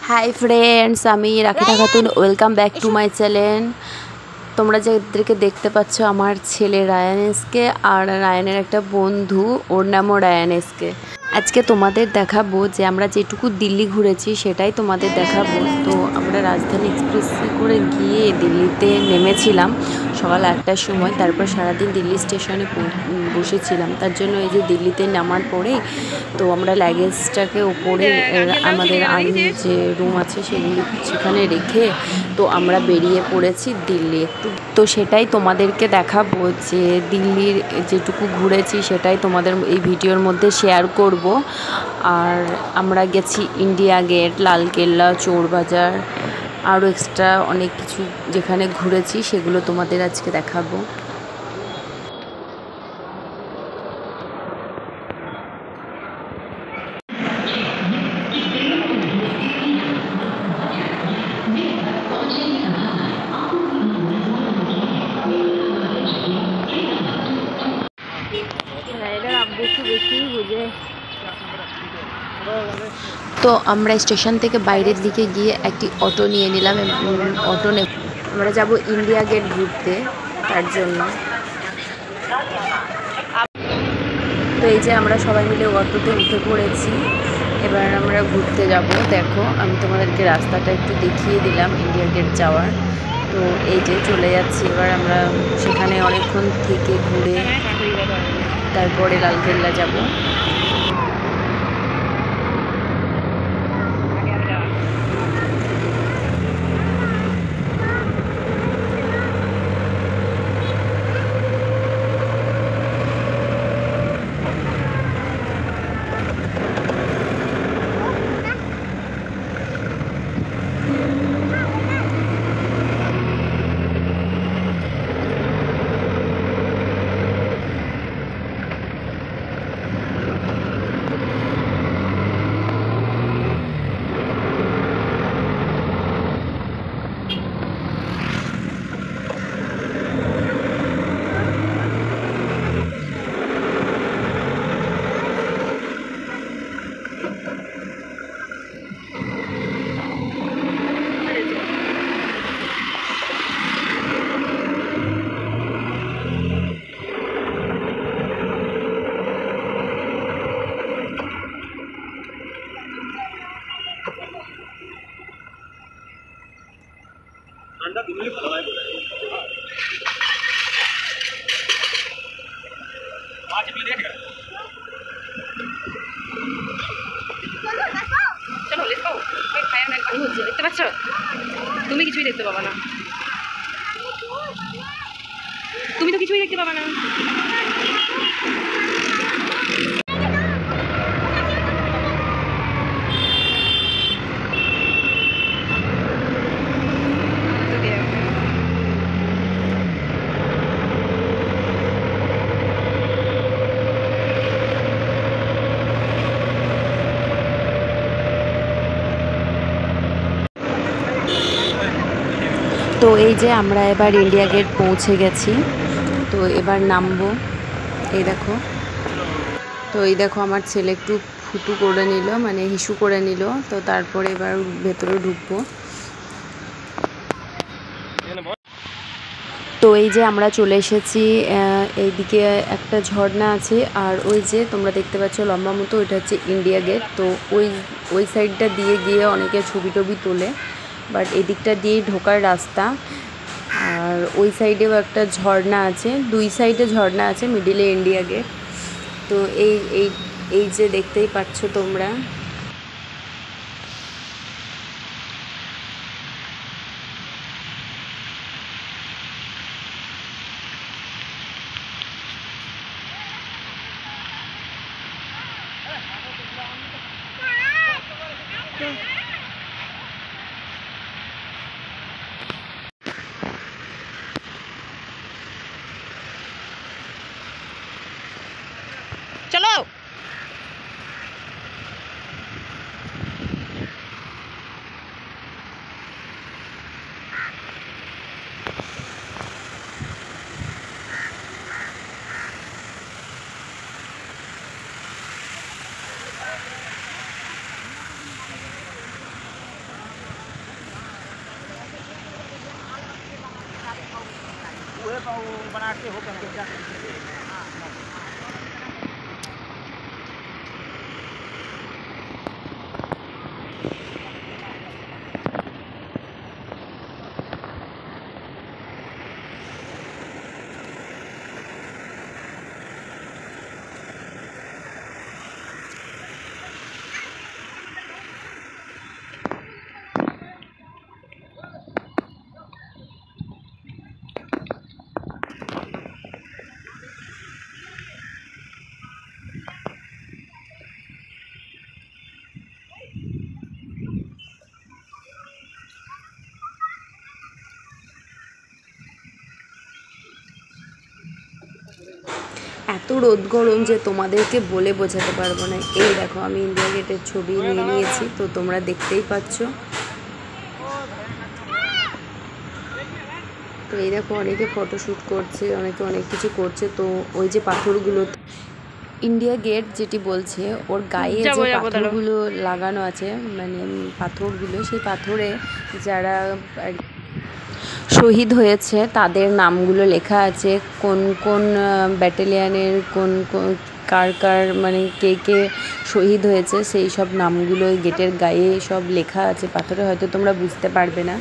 High friends आमी Rakhita Khatun welcome back to my channel. তোমরা যাদেরকে দেখতে পাচ্ছ আমার ছেলে রায়ানেসকে আর রায়ানের একটা বন্ধু, ওর নামও রায়ানেসকে। আজকে তোমাদের দেখাবো যে আমরা যেটুকু দিল্লি ঘুরেছি সেটাই তোমাদের দেখাবো। তো আমরা রাজধানী এক্সপ্রেসে করে গিয়ে দিল্লিতে নেমেছিলাম সকাল 8টার সময়। তারপর সারাদিন দিল্লি স্টেশনে বসেছিলাম। তার জন্য এই যে দিল্লিতে নামার পরে তো আমরা লাগেজটাকে ওপরে আমাদের আর্মির যে রুম আছে সেগুলি সেখানে রেখে তো আমরা বেরিয়ে পড়েছি দিল্লি একটু। তো সেটাই তোমাদেরকে দেখাবো যে দিল্লির যেটুকু ঘুরেছি সেটাই তোমাদের এই ভিডিওর মধ্যে শেয়ার করব। আর আমরা গেছি ইন্ডিয়া গেট, লালকেল্লা, চোরবাজার, আরও এক্সট্রা অনেক কিছু যেখানে ঘুরেছি সেগুলো তোমাদের আজকে দেখাবো। তো আমরা স্টেশন থেকে বাইরের দিকে গিয়ে একটি অটো নিয়ে নিলাম। অটো আমরা যাব ইন্ডিয়া গেট ঘুরতে, তার জন্য। তো এই যে আমরা সবাই মিলে অটোতে উঠে পড়েছি, এবার আমরা ঘুরতে যাব। দেখো আমি তোমাদেরকে রাস্তাটা একটু দেখিয়ে দিলাম ইন্ডিয়া গেট যাওয়ার। তো এই যে চলে যাচ্ছি, এবার আমরা সেখানে অনেকক্ষণ থেকে ঘুরে তারপরে লালকেল্লা যাব। দেখতে পাচ্ছ? তুমি কিছুই দেখতে পাবা না, তুমি তো কিছুই দেখতে পাবা না। তো এই যে আমরা এবার ইন্ডিয়া গেট পৌঁছে গেছি। তো এবার নামবো। এই দেখো, তো এই দেখো আমার ছেলে একটু ফুটু করে নিল, মানে হিসু করে নিল। তো তারপরে এবার ভেতরে ঢুকবো। তো এই যে আমরা চলে এসেছি। এইদিকে একটা ঝর্ণা আছে, আর ওই যে তোমরা দেখতে পাচ্ছ লম্বা মতো, ওইটা হচ্ছে ইন্ডিয়া গেট। তো ওই সাইডটা দিয়ে গিয়ে অনেকে ছবি টবি তোলে, বাট এদিকটা দিয়েই ঢোকার রাস্তা। আর ওই সাইডেও একটা ঝর্ণা আছে, দুই সাইডে ঝর্ণা আছে, মিডিলে ইন্ডিয়া গেট। তো এই যে দেখতেই পাচ্ছ তোমরা। চলো। এত রোদ গরম যে তোমাদেরকে বলে বোঝাতে পারবো না। এই দেখো আমি ইন্ডিয়া গেটের ছবি নিয়ে নিয়েছি, তো তোমরা দেখতেই পাচ্ছ। তো এই দেখো অনেকে ফটোশ্যুট করছে, অনেকে অনেক কিছু করছে। তো ওই যে পাথরগুলো, ইন্ডিয়া গেট যেটি বলছে ওর গায়ে যে পাথরগুলো লাগানো আছে, মানে পাথরগুলো, সেই পাথরে যারা শহীদ হয়েছে তাদের নামগুলো লেখা আছে, কোন কোন ব্যাটালিয়ানের কোন কার কার মানে কে কে শহীদ হয়েছে সেই সব নামগুলো গেটের গায়ে সব লেখা আছে পাথরে। হয়তো তোমরা বুঝতে পারবে না।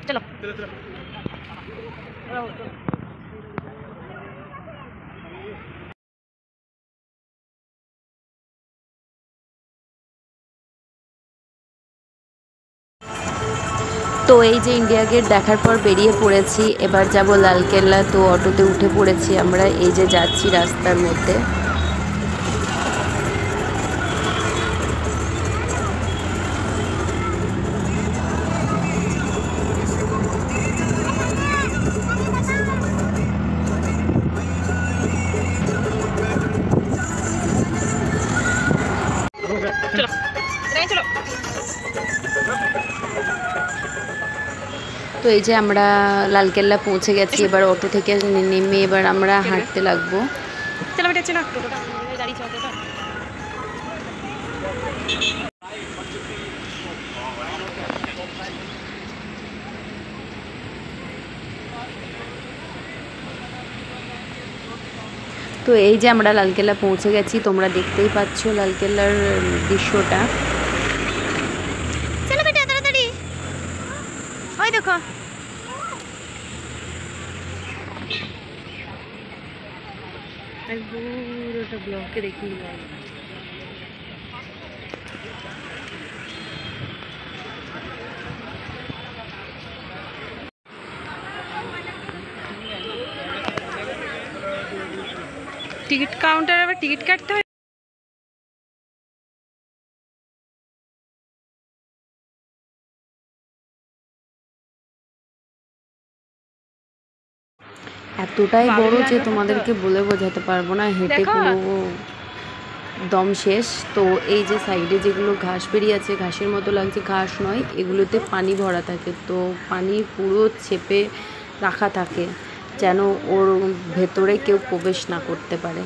চলো তো এই যে ইন্ডিয়া গেট দেখার পর বেরিয়ে পড়েছি, এবার যাব লালকেল্লা। তো অটোতে উঠে পড়েছি আমরা, এই যে যাচ্ছি রাস্তার মধ্যে। তো এই যে আমরা লালকেল্লা পৌঁছে গেছি, এবার অটো থেকে নেমে এবার আমরা হাঁটতে লাগবো। তো এই যে আমরা লালকেল্লা পৌঁছে গেছি, তোমরা দেখতেই পাচ্ছ লালকেল্লার দৃশ্যটা। চলো বেটা তাড়াতাড়ি, ওই দেখো পুরোটা ব্লকে দেখিয়ে দিলাম। টিকিট কাউন্টারে আবার টিকিট কাটতে হয়। এতটাই বড় যে তোমাদেরকে বলে বোঝাতে পারবো না, হেঁটে পুরো দম শেষ। তো এই যে সাইডে যেগুলো ঘাস বেরিয়ে আছে, ঘাসের মতো লাগছে, ঘাস নয়, এগুলোতে পানি ভরা থাকে। তো পানি পুরো চেপে রাখা থাকে যেন ওর ভেতরে কেউ প্রবেশ না করতে পারে।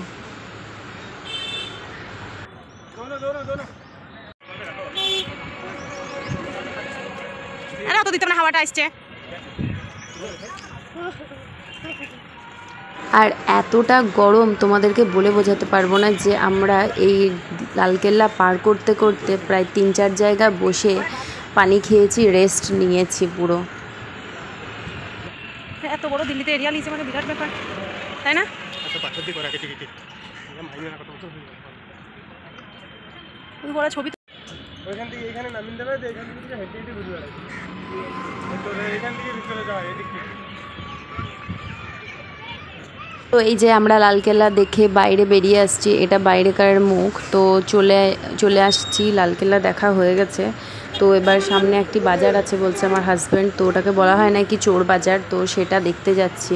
হাওয়াটা আসছে আর এতটা গরম তোমাদেরকে বলে বোঝাতে পারবো না, যে আমরা এই লালকেল্লা পার করতে করতে প্রায় 3-4 জায়গা বসে পানি খেয়েছি, রেস্ট নিয়েছি পুরো। এত বড় দিল্লিতে এরিয়া লিয়েছে মানে বিরাট ব্যাপার, তাই না? বড় ছবি ওইখান থেকে এখানে নামিয়ে দেবে, এখান থেকে হেঁটে হেঁটে ঘুরে বেড়াবে, এখান থেকে ভিতরে যাওয়া এদিকে। তো এই যে আমরা লালকেল্লা দেখে বাইরে বেরিয়ে আসছি, এটা বাইরেকার মুখ। তো চলে আসছি, লালকেল্লা দেখা হয়ে গেছে। তো এবার সামনে একটি বাজার আছে বলছে আমার হাজব্যান্ড, তো ওটাকে বলা হয় নাকি চোর বাজার, তো সেটা দেখতে যাচ্ছি।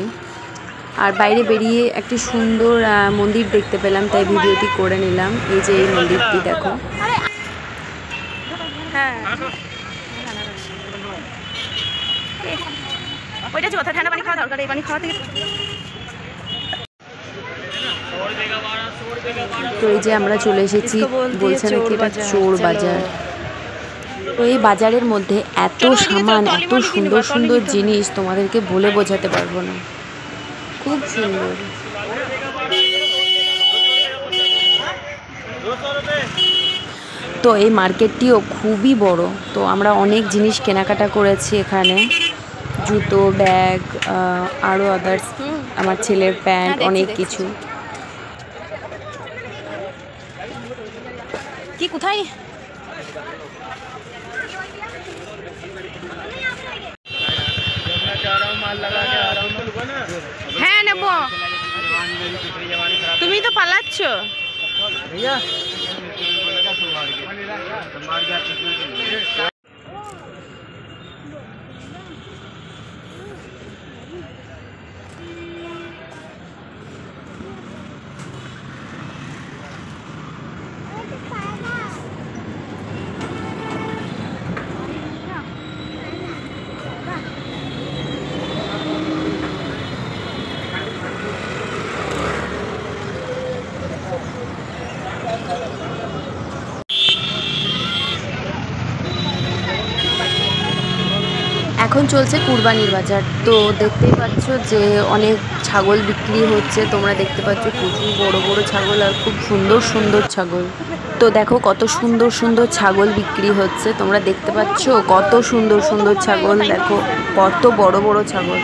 আর বাইরে বেরিয়ে একটি সুন্দর মন্দির দেখতে পেলাম, তাই ভিডিওটি করে নিলাম। এই যে এই মন্দিরটি দেখো। হ্যাঁ ওইটা ঠান্ডা পানি খাওয়া দরকার, এই পানি খাওয়া থেকে তো এই যে আমরা চলে এসেছি, বলছে নাকি এটা চোর বাজার। তো এই বাজারের মধ্যে এত সামান, এত সুন্দর সুন্দর জিনিস তোমাদেরকে বলে বোঝাতে পারবো না, খুব সুন্দর। তো এই মার্কেটটিও খুবই বড়। তো আমরা অনেক জিনিস কেনাকাটা করেছি এখানে, জুতো, ব্যাগ, আরও আদার্স, আমার ছেলের প্যান্ট, অনেক কিছু। কি কোথায় হ্যাঁ নেব, তুমি তো পালাচ্ছ। এখন চলছে কুরবানির বাজার। তো দেখতেই পাচ্ছ যে অনেক ছাগল বিক্রি হচ্ছে, তোমরা দেখতে পাচ্ছ প্রচুর বড় বড় ছাগল আর খুব সুন্দর সুন্দর ছাগল। তো দেখো কত সুন্দর সুন্দর ছাগল বিক্রি হচ্ছে, তোমরা দেখতে পাচ্ছ কত সুন্দর সুন্দর ছাগল, দেখো কত বড় বড় ছাগল।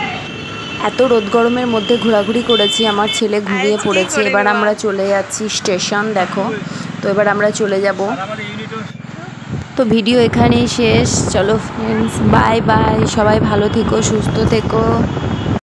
এত রোদ গরমের মধ্যে ঘোরাঘুরি করেছি, আমার ছেলে ঘুমিয়ে পড়েছে। এবার আমরা চলে যাচ্ছি স্টেশন, দেখো। তো এবার আমরা চলে যাব। তো ভিডিও এখানেই শেষ। চলো ফ্রেন্ডস, বাই বাই, সবাই ভালো থেকো, সুস্থ থেকো।